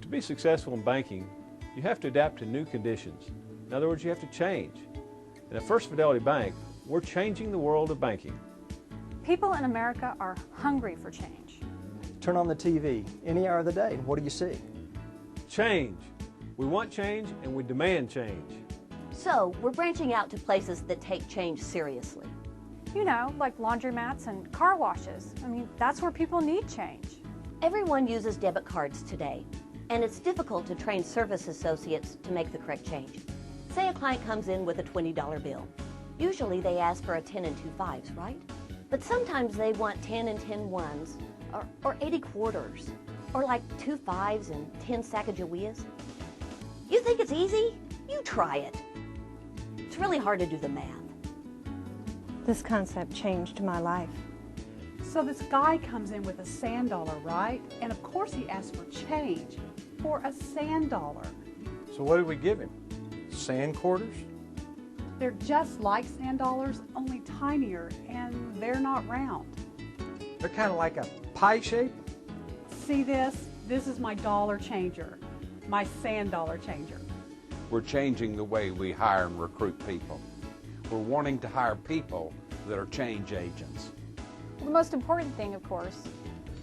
be successful in banking, you have to adapt to new conditions. In other words, you have to change. And at First Fidelity Bank, we're changing the world of banking. People in America are hungry for change. Turn on the TV any hour of the day, and what do you see? Change. We want change and we demand change. So, we're branching out to places that take change seriously. You know, like laundromats and car washes. I mean, that's where people need change. Everyone uses debit cards today, and it's difficult to train service associates to make the correct change. Say a client comes in with a $20 bill. Usually they ask for a 10 and 2 5s, right? But sometimes they want 10 and 10 1s, or 80 quarters, or like 2 5s and 10 Sacagaweas. You think it's easy? You try it. It's really hard to do the math. This concept changed my life. So this guy comes in with a sand dollar, right? And of course he asks for change for a sand dollar. So what did we give him? Sand quarters? They're just like sand dollars, only tinier, and they're not round. They're kind of like a pie shape? See this? This is my dollar changer, my sand dollar changer. We're changing the way we hire and recruit people. We're wanting to hire people that are change agents. The most important thing, of course,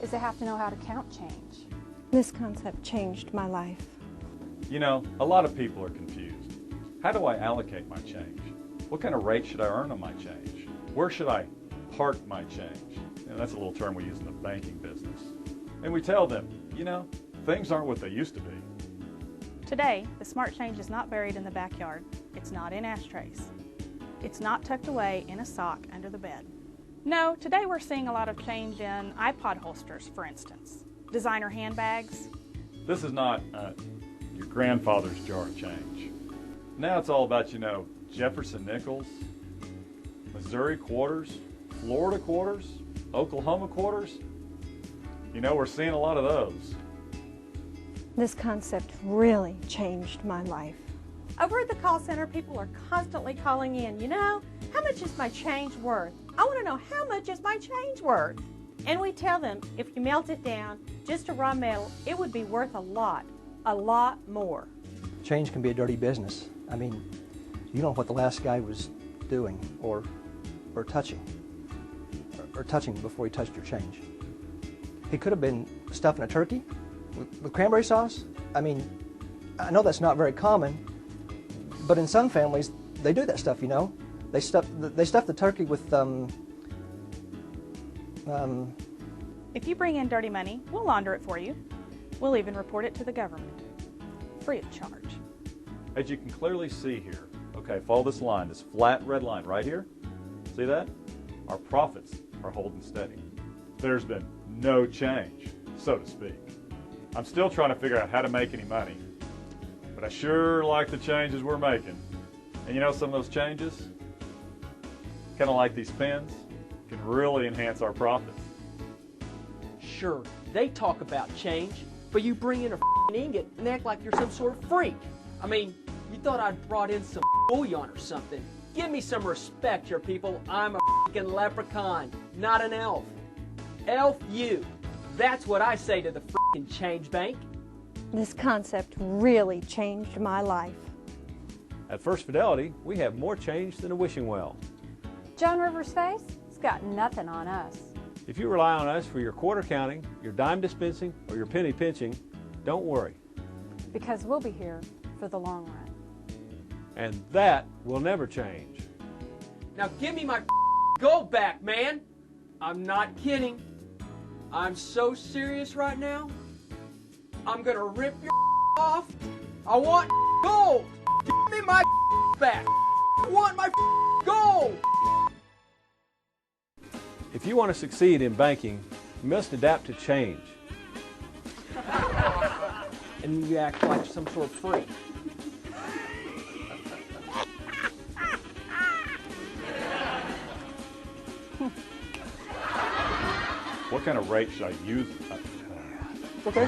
is they have to know how to count change. This concept changed my life. You know, a lot of people are confused. How do I allocate my change? What kind of rate should I earn on my change? Where should I park my change? And that's a little term we use in the banking business. And we tell them, you know, things aren't what they used to be. Today, the smart change is not buried in the backyard. It's not in ashtrays. It's not tucked away in a sock under the bed. No, today we're seeing a lot of change in iPod holsters, for instance. Designer handbags. This is not your grandfather's jar of change. Now it's all about, you know, Jefferson nickels, Missouri quarters, Florida quarters, Oklahoma quarters. You know, we're seeing a lot of those. This concept really changed my life. Over at the call center, people are constantly calling in, you know, how much is my change worth? I want to know how much is my change worth? And we tell them if you melt it down just to raw metal, it would be worth a lot more. Change can be a dirty business. I mean, you don't know what the last guy was doing or touching before he touched your change. He could have been stuffing a turkey with cranberry sauce. I mean, I know that's not very common, but in some families, they do that stuff, you know. They stuff the turkey with, If you bring in dirty money, we'll launder it for you. We'll even report it to the government, free of charge. As you can clearly see here, okay, follow this line, this flat red line right here. See that? Our profits are holding steady. There's been no change, so to speak. I'm still trying to figure out how to make any money, but I sure like the changes we're making. And you know, some of those changes, kind of like these pens, can really enhance our profits. Sure, they talk about change, but you bring in a ingot and act like you're some sort of freak. I mean, you thought I'd brought in some bullion or something. Give me some respect here, people. I'm a freaking leprechaun, not an elf. Elf you. That's what I say to the freaking change bank. This concept really changed my life. At First Fidelity, we have more change than a wishing well. Joan Rivers' face has got nothing on us. If you rely on us for your quarter counting, your dime dispensing, or your penny pinching, don't worry. Because we'll be here for the long run. And that will never change. Now give me my gold back, man. I'm not kidding. I'm so serious right now. I'm gonna rip your off. I want gold. Give me my back. I want my gold. If you want to succeed in banking, you must adapt to change. And you act like some sort of freak. What kind of rate should I use? Okay.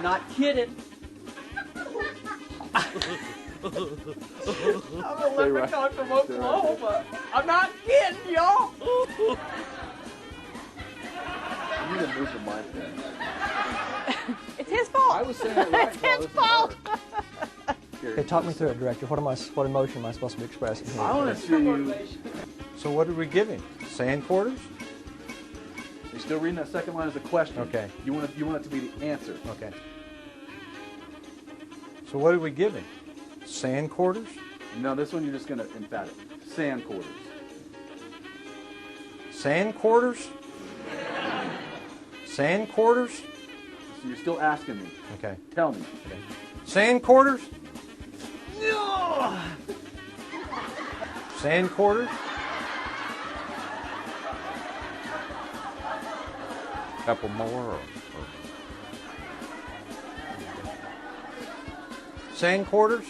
Not kidding. I'm a leprechaun from Oklahoma. I'm not kidding, y'all. You need to move the mic there. It's his fault. was saying it right. It's his fault. Okay, talk me through it, Director. What emotion am I supposed to be expressing here? I want to see you. So what did we give him? Sand quarters? You're still reading that second line as a question. Okay. You want it to be the answer. Okay. So what did we give him? Sand quarters? No, this one you're just going to emphatic. Sand quarters. Sand quarters? Sand quarters? So you're still asking me. Okay. Tell me. Okay. Sand quarters? Sand quarters? Couple more. Or Sand quarters?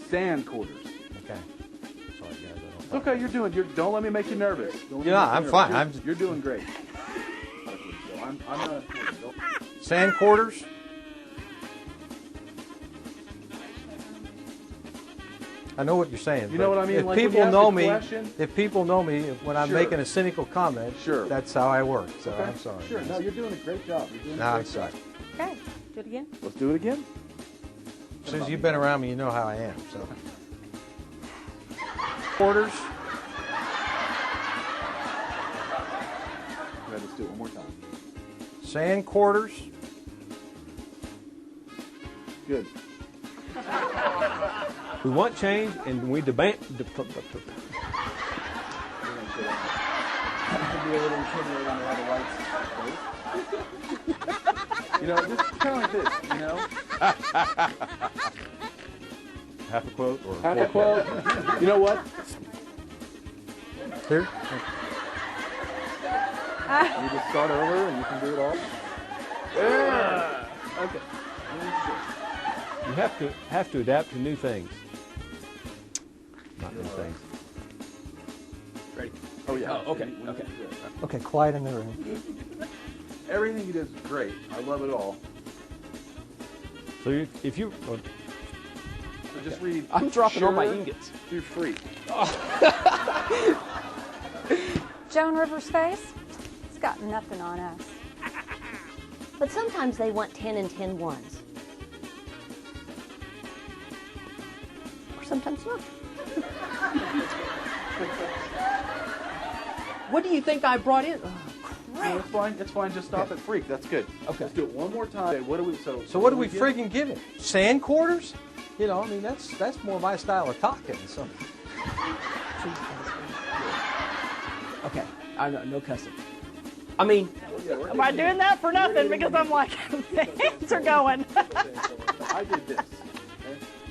Sand quarters. Okay. Sorry, guys. It's okay. You're doing. Don't let me make you nervous. Don't let me Yeah, make you I'm nervous. fine. You're doing great. I'm not. Sand quarters? I know what you're saying. You know but what I mean? If Like when you people ask know a me, question- if people know me when I'm Sure. making a cynical comment, Sure. that's how I work. So Okay. I'm sorry. Sure. No, you're doing a great job. You're doing No, a I'm great sorry. job. Okay, do it again. Let's do it again. As soon as you've been around me, you know how I am. So. Quarters? Okay, let's do it one more time. Sand quarters? Good. We want change, and we debate. It can be a little intimidating to have a white face. You know, just kind of like this. You know. Half a quote or half a quote. You know what? Here? You just start over and you can do it all. Yeah. Okay. You have to adapt to new things. Not new things. Ready? Oh yeah. Oh, okay, okay. Okay, quiet in the room. Everything you do is great. I love it all. So if you So just read. I'm dropping all my sure ingots. You're free. Joan Rivers' face? It's got nothing on us. But sometimes they want 10 and 10 ones. Or sometimes not. What do you think I brought in? Oh, No, it's fine. It's fine. Just stop at freak. That's good. Okay. Let's do it one more time. Okay, what do we? So what do we friggin' give it? Sand quarters? You know, I mean, that's more my style of talking. So. Okay, I know, no cussing. I mean, Am I doing that for nothing? Because I'm like, the hands are going. I did this.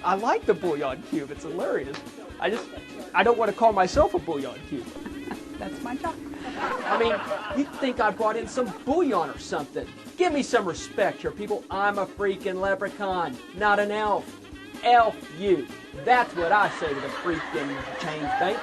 I like the bouillon cube. It's hilarious. I don't want to call myself a bouillon cube. That's my job. I mean, you'd think I brought in some bouillon or something. Give me some respect here, people. I'm a freaking leprechaun, not an elf. Elf you. That's what I say to the freaking change bank.